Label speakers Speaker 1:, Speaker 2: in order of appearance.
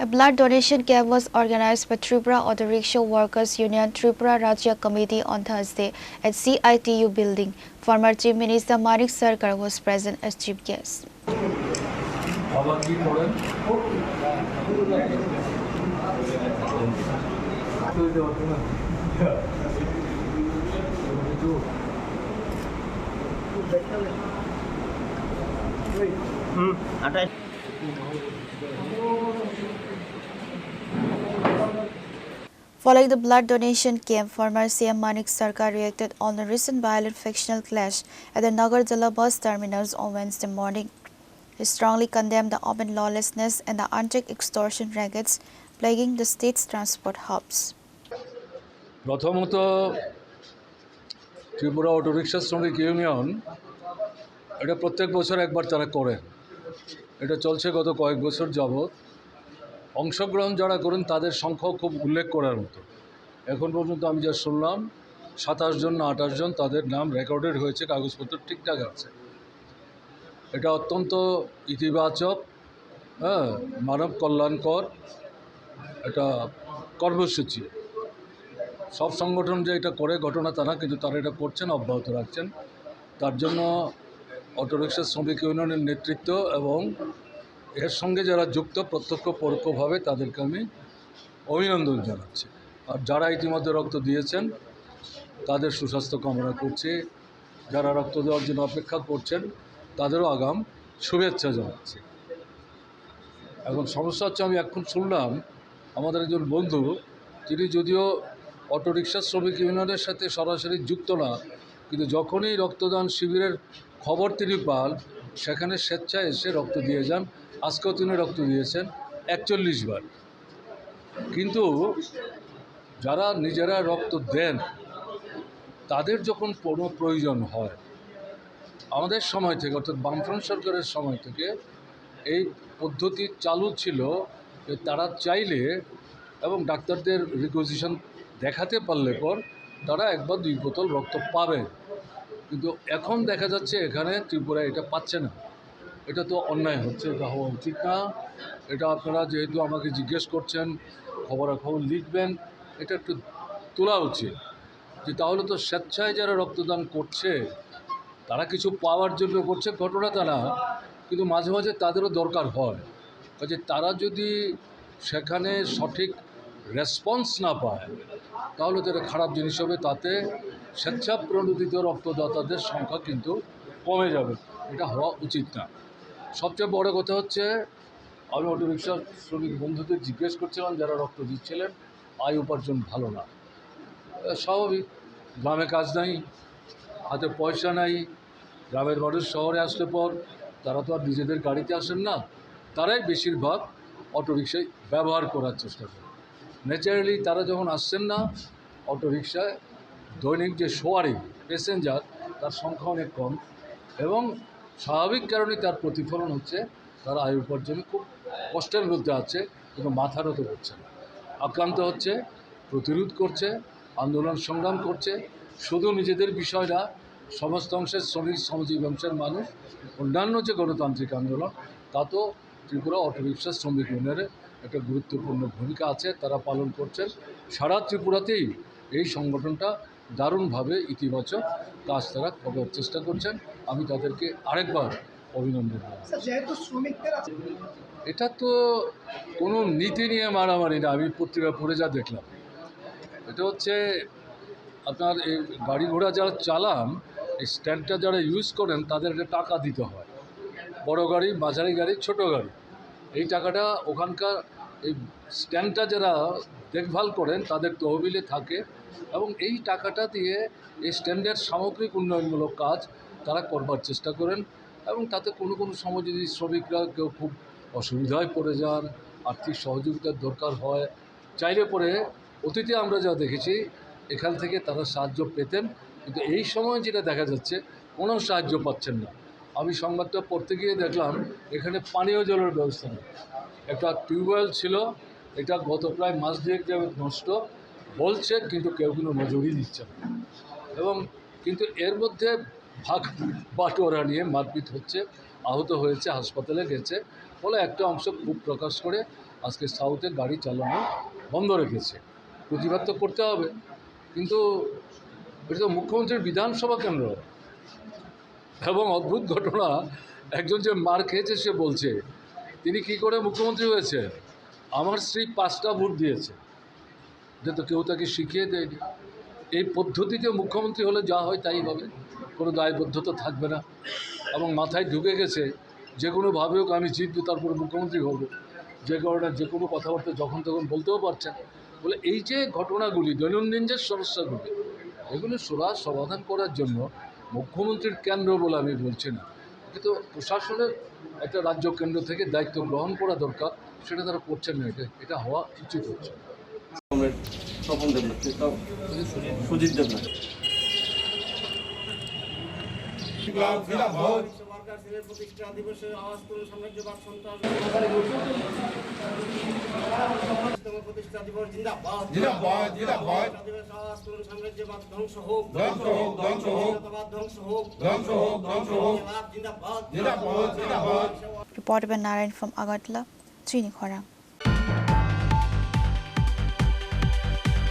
Speaker 1: A blood donation camp was organized by Tripura Auto Rickshaw Workers Union Tripura Rajya Committee on Thursday at CITU building. Former Chief Minister Manik Sarkar was present as chief guest. Following the blood donation camp, former CM Manik Sarkar reacted on the recent violent factional clash at the Nagarjula bus terminals on Wednesday morning. He strongly condemned the open lawlessness and the unchecked extortion rackets plaguing the state's transport hubs.
Speaker 2: প্রথমত Tripura auto rickshaw শ্রমিক union এটা প্রত্যেক বছর একবার তারা করে, এটা চলছে গত কয়েক বছর যাবৎ। অংশগ্রহণ যারা করেন তাদের সংখ্যাও খুব উল্লেখ করার মতো। এখন পর্যন্ত আমি যা শুনলাম 27 জন না 28 জন তাদের নাম রেকর্ডেড হয়েছে, কাগজপত্র ঠিকঠাক আছে। এটা অত্যন্ত ইতিবাচক, মানব কল্যাণকর এটা কর্মসূচি। সব সংগঠন যে এটা করে ঘটনা তা না, কিন্তু তারা এটা করছেন, অব্যাহত রাখছেন। তার জন্য অটোরিক্সা শ্রমিক ইউনিয়নের নেতৃত্ব এবং এর সঙ্গে যারা যুক্ত প্রত্যক্ষ পরোক্ষভাবে তাদেরকে আমি অভিনন্দন জানাচ্ছি। আর যারা ইতিমধ্যে রক্ত দিয়েছেন তাদের সুস্বাস্থ্য কামনা করছি। যারা রক্ত দেওয়ার জন্য অপেক্ষা করছেন তাদেরও আগাম শুভেচ্ছা জানাচ্ছি। এখন সমস্যা হচ্ছে, আমি এখন শুনলাম আমাদের একজন বন্ধু, তিনি যদিও অটোরিক্সা শ্রমিক ইউনিয়নের সাথে সরাসরি যুক্ত না, কিন্তু যখনই রক্তদান শিবিরের খবর তিনি পান সেখানে স্বেচ্ছায় এসে রক্ত দিয়ে যান। আজকেও তিনি রক্ত দিয়েছেন 41 বার। কিন্তু যারা নিজেরা রক্ত দেন তাদের যখন কোনো প্রয়োজন হয়, আমাদের সময় থেকে অর্থাৎ বামফ্রন্ট সরকারের সময় থেকে এই পদ্ধতি চালু ছিল যে তারা চাইলে এবং ডাক্তারদের রিকুইজিশন দেখাতে পারলে পর তারা 1 বা 2 বোতল রক্ত পাবে। কিন্তু এখন দেখা যাচ্ছে এখানে ত্রিপুরায় এটা পাচ্ছে না। এটা তো অন্যায় হচ্ছে, এটা হওয়া উচিত না। এটা আপনারা যেহেতু আমাকে জিজ্ঞেস করছেন, খবরাখবর লিখবেন, এটা একটু তোলা উচিত যে তাহলে তো স্বেচ্ছায় যারা রক্তদান করছে তারা কিছু পাওয়ার জন্য করছে, ঘটনা তা না, কিন্তু মাঝে মাঝে তাদেরও দরকার হয়। কাজে তারা যদি সেখানে সঠিক রেসপন্স না পায় তাহলে তো এটা খারাপ জিনিস হবে। তাতে স্বেচ্ছা প্রণোদিত রক্তদাতাদের সংখ্যা কিন্তু কমে যাবে, এটা হওয়া উচিত না। সবচেয়ে বড় কথা হচ্ছে, আমি অটোরিক্সা শ্রমিক বন্ধুদের জিজ্ঞেস করছিলাম যারা রক্ত দিচ্ছিলেন, আয় উপার্জন ভালো না। স্বাভাবিক, গ্রামে কাজ নাই, হাতে পয়সা নাই। গ্রামের মানুষ শহরে আসলে পর তারা তো আর নিজেদের গাড়িতে আসেন না, তারাই বেশিরভাগ অটোরিক্সায় ব্যবহার করার চেষ্টা করে। ন্যাচারালি তারা যখন আসছেন না, অটোরিক্সায় দৈনিক যে সওয়ারি প্যাসেঞ্জার তার সংখ্যা অনেক কম, এবং স্বাভাবিক কারণে তার প্রতিফলন হচ্ছে তারা আয় উপার্জনে খুব কষ্টের মধ্যে আছে, কিন্তু মাথা নত করছে না, আক্রান্ত হচ্ছে, প্রতিরোধ করছে, আন্দোলন সংগ্রাম করছে। শুধু নিজেদের বিষয় না, সমস্ত অংশের শ্রমিক শ্রমজীবী অংশের মানুষ, অন্যান্য যে গণতান্ত্রিক আন্দোলন তাতেও ত্রিপুরা অটোরিক্সা শ্রমিক ইউনিয়নের একটা গুরুত্বপূর্ণ ভূমিকা আছে, তারা পালন করছেন। সারা ত্রিপুরাতেই এই সংগঠনটা দারুণভাবে ইতিবাচক কাজ তারা করার চেষ্টা করছেন। আমি তাদেরকে আরেকবার অভিনন্দন জানাই। এটা তো কোনো নীতি নিয়ে মারামারি না। আমি পত্রিকা পড়ে যা দেখলাম, এটা হচ্ছে আপনার এই গাড়ি ঘোড়া যারা চালান, এই স্ট্যান্ডটা যারা ইউজ করেন তাদের একটা টাকা দিতে হয়। বড় গাড়ি, মাঝারি গাড়ি, ছোট গাড়ি, এই টাকাটা ওখানকার এই স্ট্যান্ডটা যারা দেখভাল করেন তাদের তহবিলে থাকে, এবং এই টাকাটা দিয়ে এই স্ট্যান্ডের সামগ্রিক উন্নয়নমূলক কাজ তারা করবার চেষ্টা করেন। এবং তাতে কোনো কোনো সময় যদি শ্রমিকরা কেউ খুব অসুবিধায় পড়ে যান, আর্থিক সহযোগিতার দরকার হয়, চাইলে পরে অতীতে আমরা যা দেখেছি এখান থেকে তারা সাহায্য পেতেন, কিন্তু এই সময় যেটা দেখা যাচ্ছে কোনো সাহায্য পাচ্ছেন না। আমি সংবাদটা পড়তে গিয়ে দেখলাম এখানে পানীয় জলের ব্যবস্থা নেই। একটা টিউবওয়েল ছিল, এটা গত প্রায় মাস দুয়েক যাবৎ নষ্ট বলছে, কিন্তু কেউ কোনো নজরই দিচ্ছে না। এবং কিন্তু এর মধ্যে ভাগ বাটোয়ারা নিয়ে মারপিট হচ্ছে, আহত হয়েছে, হাসপাতালে গেছে, ফলে একটা অংশ ক্ষোভ প্রকাশ করে আজকে সাউথে গাড়ি চালানো বন্ধ রেখেছে। প্রতিবাদ তো করতে হবে, কিন্তু এটা তো মুখ্যমন্ত্রীর বিধানসভা কেন্দ্র। এবং অদ্ভুত ঘটনা, একজন যে মার খেয়েছে সে বলছে তিনি কি করে মুখ্যমন্ত্রী হয়েছে, আমার স্ত্রী 5টা ভোট দিয়েছে, যে তো কেউ তাকে শিখিয়ে দেয়নি। এই পদ্ধতিতে মুখ্যমন্ত্রী হলে যা হয় তাই হবে, কোনো দায়বদ্ধতা থাকবে না, এবং মাথায় ঢুকে গেছে যে কোনোভাবে হোক আমি জিতবো, তারপরে মুখ্যমন্ত্রী হব। যে কারণে যে কোনো কথাবার্তা যখন তখন বলতেও পারছেন। বলে এই যে ঘটনাগুলি, দৈনন্দিন যে সমস্যাগুলি, এগুলো সুরাহা সমাধান করার জন্য মুখ্যমন্ত্রীর কেন্দ্র বলে আমি বলছি না, কিন্তু প্রশাসনের একটা রাজ্য কেন্দ্র থেকে দায়িত্ব গ্রহণ করা দরকার, সেটা তারা করছেন না। এটা হওয়া উচিত হচ্ছে।
Speaker 3: তপন দেবনাথ, সুজিত দেবনাথ।
Speaker 4: প্রতিষ্ঠা দিবসে আওয়াজ তুলুন সাম্রাজ্যবাদ সন্ত্রাস প্রতিষ্ঠা দিবস জিন্দাবাদ জিন্দাবাদ জিন্দাবাদ দিবস আওয়াজ তুলুন সাম্রাজ্যবাদ ধ্বংস হোক ধ্বংস হোক ধ্বংস হোক ধ্বংস হোক ধ্বংস হোক ধ্বংস হোক জিন্দাবাদ জিন্দাবাদ জিন্দাবাদ।
Speaker 1: Reported by Narayan from Agartala, Srini Khorang.